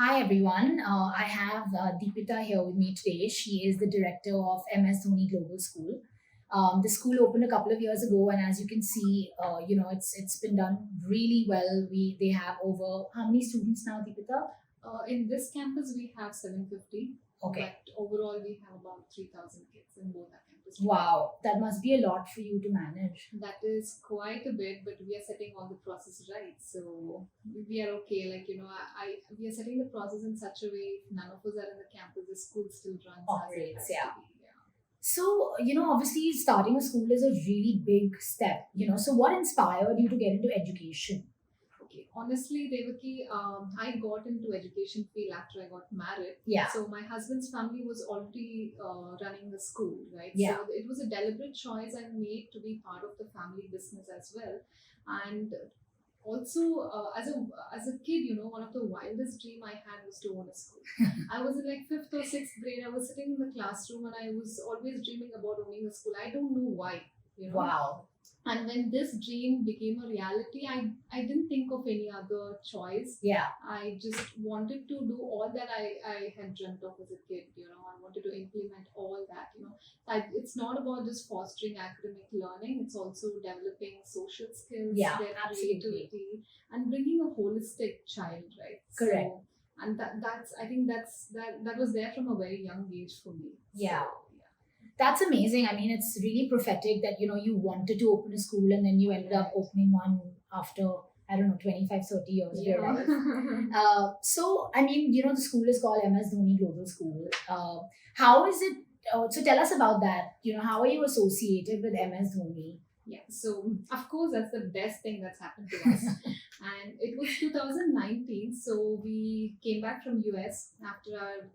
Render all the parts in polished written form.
Hi everyone. I have Deepitha here with me today. She is the director of MS Dhoni Global School. The school opened a couple of years ago, and as you can see, it's been done really well. They have over how many students now, Deepitha? In this campus, we have 750. Okay. But overall, we have about 3,000 kids in both our campuses. Wow, that must be a lot for you to manage. That is quite a bit, but we are setting all the process right. So we are okay. We are setting the process in such a way, if none of us are in the campus, the school still runs Operates, as it has yeah. to be. Yeah. So, obviously starting a school is a really big step, So what inspired you to get into education? Okay, honestly, Devaki, I got into education field after I got married. Yeah. So my husband's family was already running the school, right? Yeah. So it was a deliberate choice I made to be part of the family business as well. And also, as a kid, one of the wildest dream I had was to own a school. I was in like fifth or sixth grade. I was sitting in the classroom and I was always dreaming about owning a school. I don't know why. Wow. And when this dream became a reality, I didn't think of any other choice. Yeah. I just wanted to do all that I had dreamt of as a kid. I wanted to implement all that. It's not about just fostering academic learning, it's also developing social skills, Yeah, their absolutely. creativity, and bringing a holistic child, right? Correct. So, and that was there from a very young age for me. Yeah. So, That's amazing. I mean, it's really prophetic that, you wanted to open a school and then you ended up opening one after, I don't know, 25, 30 years of your life. So, I mean, the school is called MS Dhoni Global School. How is it? So tell us about that. How are you associated with MS Dhoni? Yeah, so of course that's the best thing that's happened to us. And it was 2019, so we came back from US after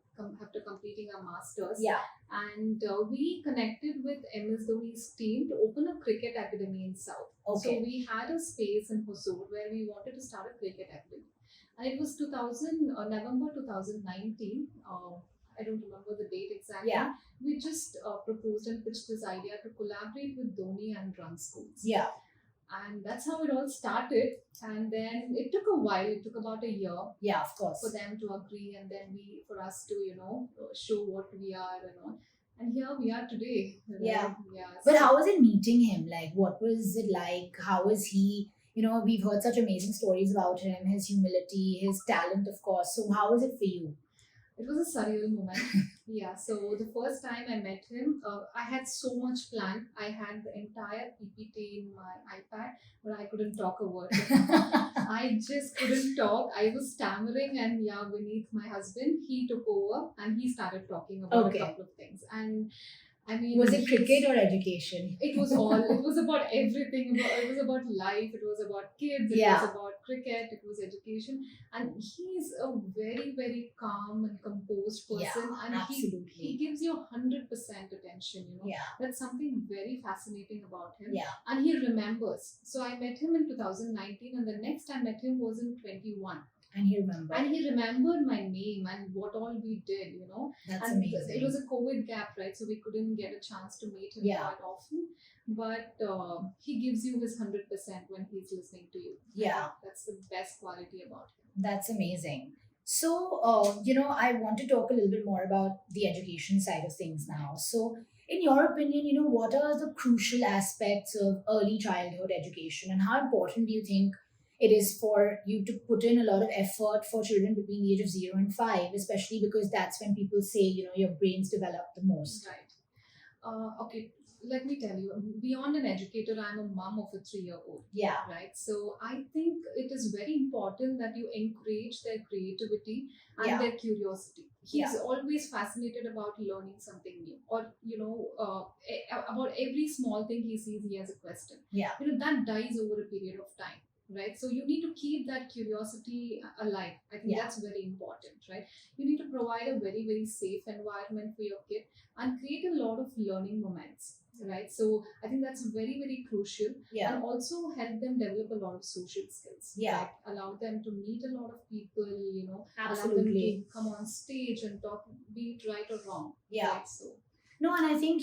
completing our masters. Yeah. And we connected with MS Dhoni's team to open a cricket academy in South. Okay. So we had a space in Hosur where we wanted to start a cricket academy. And it was November 2019. I don't remember the date exactly. Yeah. We just proposed and pitched this idea to collaborate with Dhoni and run schools. Yeah. And that's how it all started. And then it took a while. It took about a year. Yeah, of course. For them to agree, and then for us to show what we are and all. And here we are today. Yeah. Yeah. But how was it meeting him? Like, what was it like? How was he? We've heard such amazing stories about him, his humility, his talent, of course. So how was it for you? It was a surreal moment. Yeah, so the first time I met him, I had so much planned. I had the entire PPT in my iPad, but I couldn't talk a word. I just couldn't talk. I was stammering, and Vineet, my husband, he took over and he started talking about a couple of things. And I mean, was it cricket or education? It was all. It was about everything. It was about life. It was about kids. It was about cricket. It was education. And he's a very, very calm and composed person. Yeah, and absolutely. he gives you 100% attention. Yeah. That's something very fascinating about him. Yeah. And he remembers. So I met him in 2019, and the next I met him was in 21. And he remembered. And he remembered my name and what all we did, That's and amazing. it was a COVID gap, right? So we couldn't get a chance to meet him quite often. But he gives you his 100% when he's listening to you. Yeah. That's the best quality about him. That's amazing. So, I want to talk a little bit more about the education side of things now. So, in your opinion, what are the crucial aspects of early childhood education, and how important do you think it is for you to put in a lot of effort for children between the age of 0 and 5, especially because that's when people say, your brains develop the most. Right. Okay, let me tell you, beyond an educator, I'm a mom of a 3-year-old. Yeah. Right. So I think it is very important that you encourage their creativity and their curiosity. He's always fascinated about learning something new, or, about every small thing he sees, he has a question. Yeah. That dies over a period of time. Right, so you need to keep that curiosity alive. I think that's very important, right? You need to provide a very, very safe environment for your kid and create a lot of learning moments, right? So I think that's very, very crucial. And also help them develop a lot of social skills. Right? Allow them to meet a lot of people, Absolutely. Allow them to come on stage and talk, be it right or wrong. Yeah. Right? So no, and I think,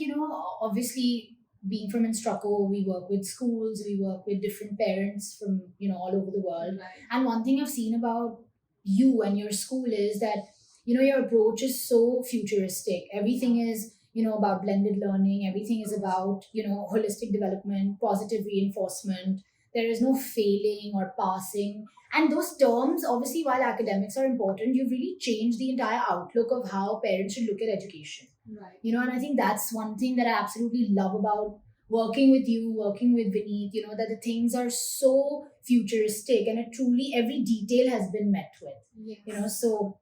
obviously, being from Instrucko, we work with schools, we work with different parents from, all over the world. Right. And one thing I've seen about you and your school is that your approach is so futuristic. Everything is about blended learning. Everything is about holistic development, positive reinforcement. There is no failing or passing. And those terms, obviously, while academics are important, you've really changed the entire outlook of how parents should look at education. Right. And I think that's one thing that I absolutely love about working with you, working with Vineet, that the things are so futuristic and it truly every detail has been met with. Yes. So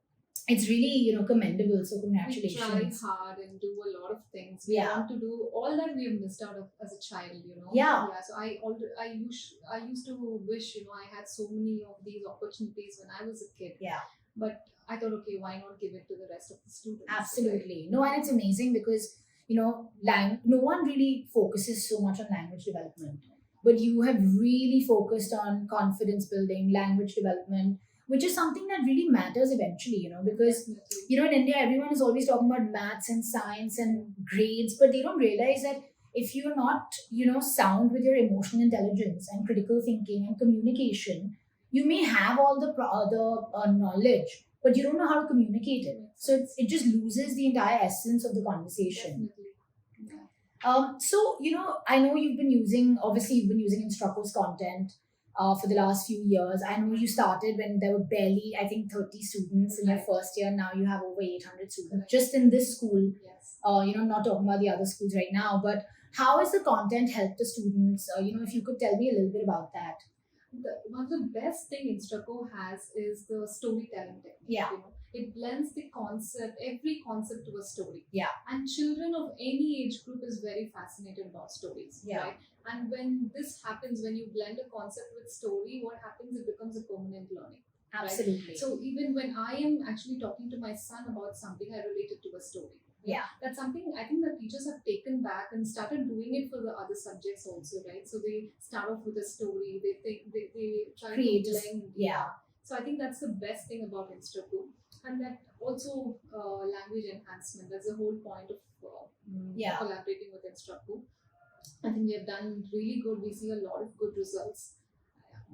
it's really, commendable. So We try congratulations. hard and do a lot of things. We Yeah. want to do all that we have missed out of as a child, Yeah. Yeah. So I used to wish, I had so many of these opportunities when I was a kid. Yeah. But I thought, okay, why not give it to the rest of the students? Right? Absolutely. No, and it's amazing because, no one really focuses so much on language development, but you have really focused on confidence building, language development, which is something that really matters eventually, because, Definitely. in India, everyone is always talking about maths and science and grades, but they don't realize that if you're not, sound with your emotional intelligence and critical thinking and communication, you may have all the knowledge, but you don't know how to communicate it. So it just loses the entire essence of the conversation. Definitely. Yeah. So, I know obviously, you've been using Instrucko's content for the last few years. I know you started when there were barely, I think, 30 students in your Right. first year. Now you have over 800 students Correct. just in this school. Yes. Not talking about the other schools right now, but how has the content helped the students? If you could tell me a little bit about that. One of the best thing Instrucko has is the storytelling technique. Yeah. It blends every concept to a story. Yeah. And children of any age group is very fascinated about stories. Yeah. Right? And when this happens, when you blend a concept with story, what happens? It becomes a permanent learning. Absolutely. Right? So even when I am actually talking to my son about something, I relate it to a story. Yeah. That's something I think the teachers have taken back and started doing it for the other subjects also, right? So they start off with a story, they try Create to blend. yeah. So I think that's the best thing about Instrucko. And that also language enhancement. That's the whole point of Yeah. collaborating with Instrucko. I think we have done really good. We see a lot of good results.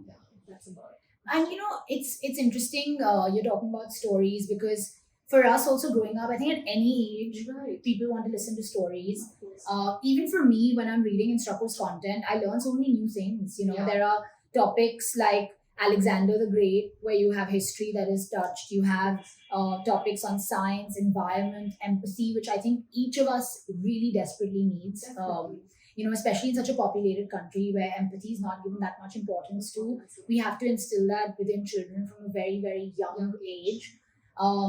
Yeah, that's about it. And it's interesting you're talking about stories because for us also growing up, I think at any age, Right. people want to listen to stories. Of course. Even for me, when I'm reading Instrucko's content, I learn so many new things. Yeah. There are topics like Alexander the Great, where you have history that is touched. You have topics on science, environment, empathy, which I think each of us really desperately needs. Definitely. Especially in such a populated country where empathy is not given that much importance to. We have to instill that within children from a very, very young age.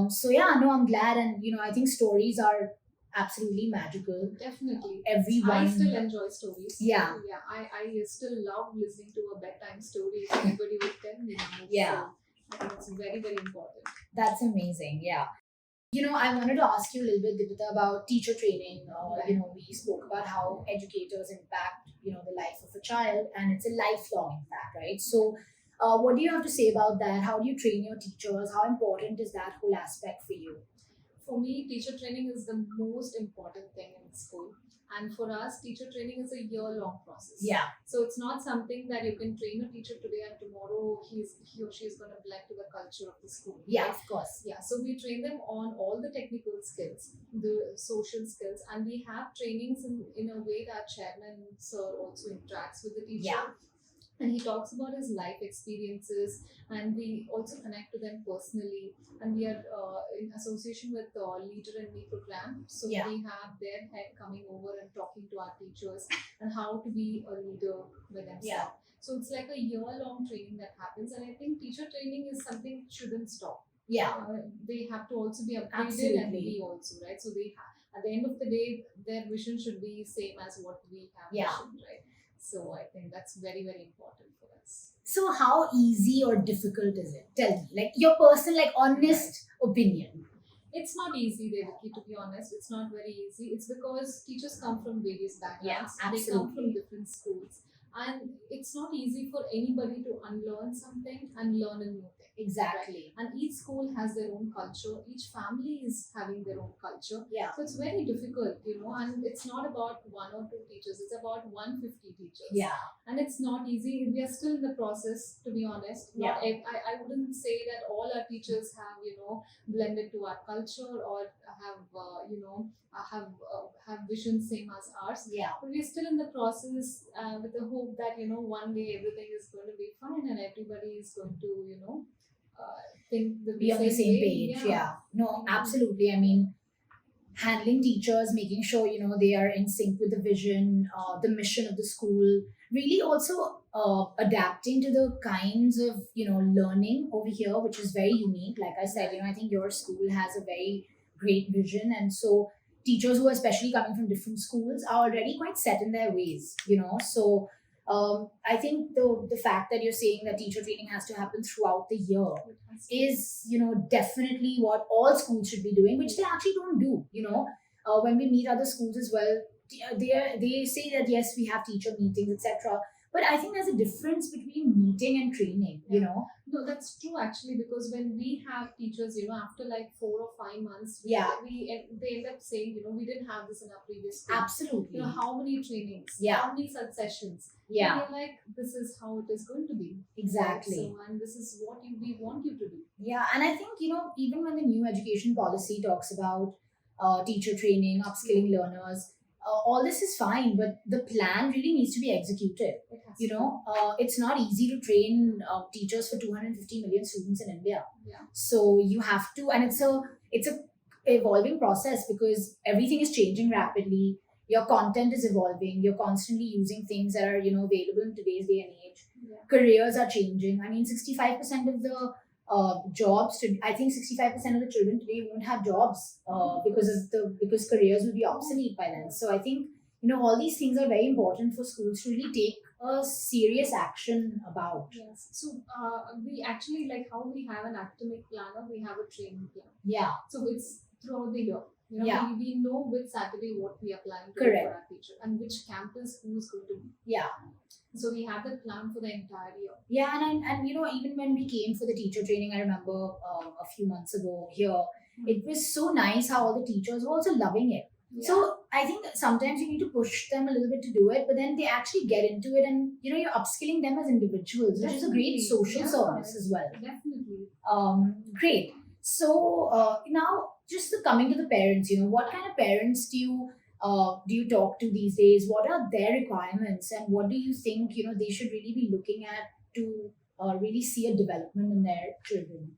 So yeah, no, I'm glad, and I think stories are absolutely magical. Definitely. Everyone. I still enjoy stories. Yeah. Yeah. I still love listening to a bedtime story. Everybody would tell me now. Yeah. So I think it's very, very important. That's amazing. Yeah. I wanted to ask you a little bit, Deepitha, about teacher training. Right. We spoke about how educators impact, the life of a child, and it's a lifelong impact, right? So, what do you have to say about that? How do you train your teachers? How important is that whole aspect for you? For me, teacher training is the most important thing in school. And for us, teacher training is a year-long process. Yeah. So it's not something that you can train a teacher today and tomorrow he or she is going to blend to the culture of the school. Yeah, right? of course. Yeah, so we train them on all the technical skills, the social skills, and we have trainings in a way that chairman sir also interacts with the teacher. Yeah. And he talks about his life experiences, and we also connect to them personally. And we are in association with the Leader and Me program. So Yeah. we have their head coming over and talking to our teachers and how to be a leader with themselves. Yeah. So it's like a year-long training that happens, and I think teacher training is something shouldn't stop. Yeah. They have to also be upgraded Absolutely. and we also, right? So they at the end of the day, their vision should be same as what we have Yeah. vision, right? So I think that's very, very important for us. So, how easy or difficult is it? Tell me, like your personal, honest opinion. It's not easy, Devaki, to be honest. It's not very easy. It's because teachers come from various backgrounds. Yeah, They come absolutely. from different schools. And it's not easy for anybody to unlearn something and learn a new thing. Exactly. And each school has their own culture, each family is having their own culture. Yeah. So it's very difficult, and it's not about one or two teachers, it's about 150 teachers. Yeah. And it's not easy. We are still in the process, to be honest. Yeah. I wouldn't say that all our teachers have, blended to our culture or have, have vision same as ours. Yeah. But we're still in the process with the hope that, one day everything is going to be fine and everybody is going to, think the Be on the same way. page. Yeah. No, absolutely. I mean, handling teachers, making sure they are in sync with the vision, the mission of the school. Really, also adapting to the kinds of learning over here, which is very unique. Like I said, I think your school has a very great vision, and so teachers who are especially coming from different schools are already quite set in their ways. So. I think the fact that you're saying that teacher training has to happen throughout the year is definitely what all schools should be doing, which they actually don't do. When we meet other schools as well, they say that yes, we have teacher meetings, etc. But I think there's a difference between meeting and training. No, that's true actually, because when we have teachers, after like 4 or 5 months, they end up saying, we didn't have this in our previous school. Absolutely. How many trainings, how many such sessions. Yeah. And you're like, this is how it is going to be. Exactly. So, and this is what we want you to do. Yeah, and I think, even when the new education policy talks about teacher training, upskilling learners, all this is fine, but the plan really needs to be executed. It's not easy to train teachers for 250 million students in India. Yeah. So you have to, and it's a evolving process because everything is changing rapidly. Your content is evolving. You're constantly using things that are available in today's day and age. Yeah. Careers are changing. I mean, 65% of the jobs. I think 65% of the children today won't have jobs because careers will be obsolete by then. So I think all these things are very important for schools to really take a serious action about. Yes. So we actually, like how we have an academic planner, we have a training plan. Yeah. So it's throughout the year. Yeah. We know which Saturday what we are planning to do Correct. for our teacher and which campus who is going to be. Yeah. So we have that plan for the entire year. Yeah, and even when we came for the teacher training, I remember a few months ago here, it was so nice how all the teachers were also loving it. Yeah. So I think sometimes you need to push them a little bit to do it, but then they actually get into it, and you're upskilling them as individuals, which is a great social service as well. Definitely. Great. So now, just coming to the parents, what kind of parents do you talk to these days? What are their requirements, and what do you think they should really be looking at to really see a development in their children?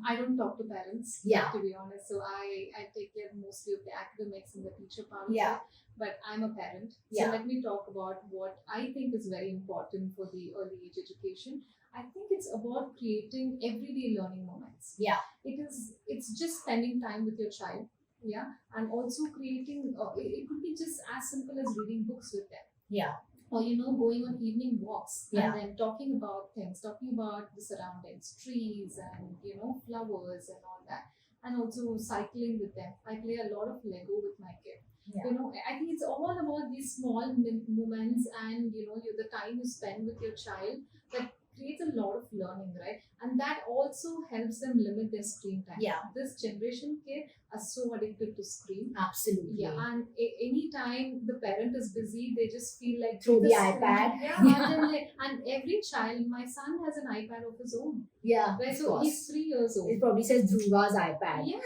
I don't talk to parents, Yeah. to be honest. So I take care mostly of the academics and the teacher part. Yeah. But I'm a parent. So Yeah. let me talk about what I think is very important for the early age education. I think it's about creating everyday learning moments. Yeah. It's just spending time with your child. Yeah. And also creating, it could be just as simple as reading books with them. Yeah. Or going on evening walks. Yeah. And then talking about things, talking about the surroundings, trees and flowers and all that. And also cycling with them. I play a lot of Lego with my kid. Yeah. I think it's all about these small moments and the time you spend with your child that creates a lot of learning, right? And that also helps them limit their screen time. Yeah. This generation kid are so addicted to screen. Absolutely. Yeah, and anytime the parent is busy, they just feel like Throw the this- iPad. Yeah, and every child, my son has an iPad of his own. Yeah. Right, of so course. he's 3 years old. It probably says Dhruva's iPad. Yeah.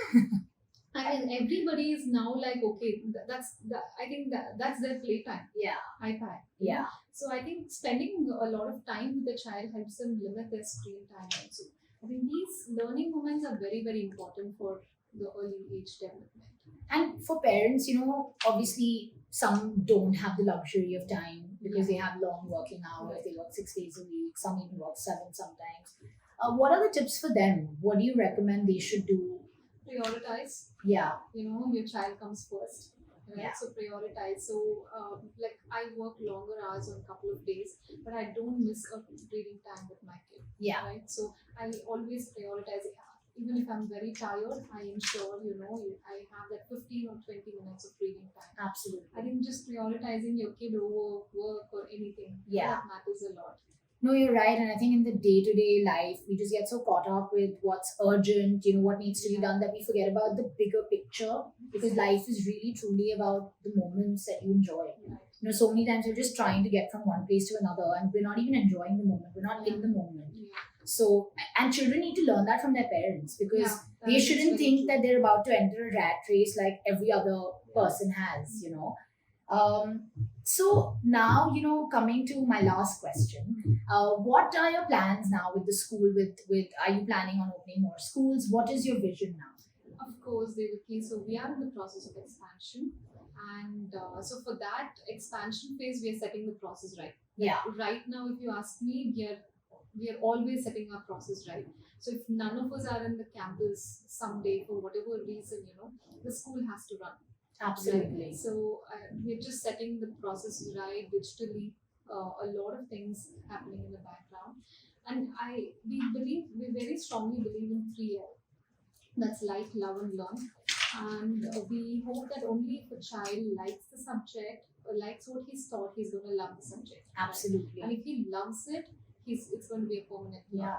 I mean, everybody is now like, okay, I think that's their playtime. Yeah. iPad. Yeah. So I think spending a lot of time with the child helps them limit their screen time also. I think these learning moments are very, very important for the early age development. And for parents, obviously some don't have the luxury of time because they have long working hours. They work 6 days a week. Some even work 7 sometimes. What are the tips for them? What do you recommend they should do? Prioritize. Yeah. Your child comes first. Right? Yeah. So prioritize. So like I work longer hours on a couple of days, but I don't miss a reading time with my kid. Yeah. Right. So I always prioritize it. even if I'm very tired, I ensure, I have that 15 or 20 minutes of reading time. Absolutely. I think just prioritizing your kid over work or anything, Yeah. that matters a lot. No, you're right. And I think in the day-to-day life, we just get so caught up with what's urgent, what needs to be done, that we forget about the bigger picture, because life is really truly about the moments that you enjoy. Right. So many times we're just trying to get from one place to another and we're not even enjoying the moment. We're not in the moment. Yeah. So, and children need to learn that from their parents, because Yeah, they that is shouldn't very think true. that they're about to enter a rat race like every other person has. So now, coming to my last question, what are your plans now with the school? With Are you planning on opening more schools? What is your vision now? Of course, Devaki. So we are in the process of expansion, and so for that expansion phase, we are setting the process right. Yeah. Right now, if you ask me, we are always setting our process right. So if none of us are in the campus someday for whatever reason, the school has to run. Absolutely. Right? So we're just setting the process right digitally. A lot of things happening in the background, and we very strongly believe in 3L. That's like, love, and learn. And we hope that only if a child likes the subject, or likes what he's taught, he's going to love the subject. Right? Absolutely. And if he loves it, it's going to be a permanent learning.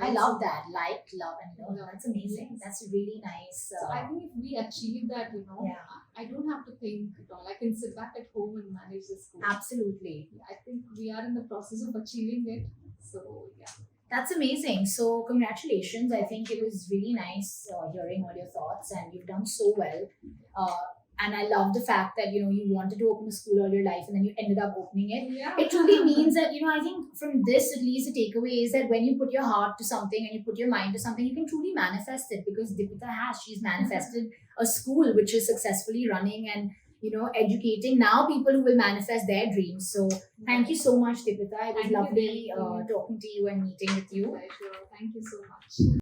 I love that. Like, love, and learn. Yeah. That's amazing. Yes. That's really nice. So I think if we achieve that, I don't have to think at all. I can sit back at home and manage the school. Absolutely. I think we are in the process of achieving it. So yeah. That's amazing. So congratulations. I think it was really nice hearing all your thoughts, and you've done so well. And I love the fact that you wanted to open a school all your life and then you ended up opening it. Yeah. It truly means that I think from this, at least, the takeaway is that when you put your heart to something and you put your mind to something, you can truly manifest it, because Deepitha she's manifested a school which is successfully running and educating now people who will manifest their dreams. So thank you so much, Deepitha. It was Thank you, lovely Deepitha. talking to you and meeting with you. Pleasure. Thank you so much.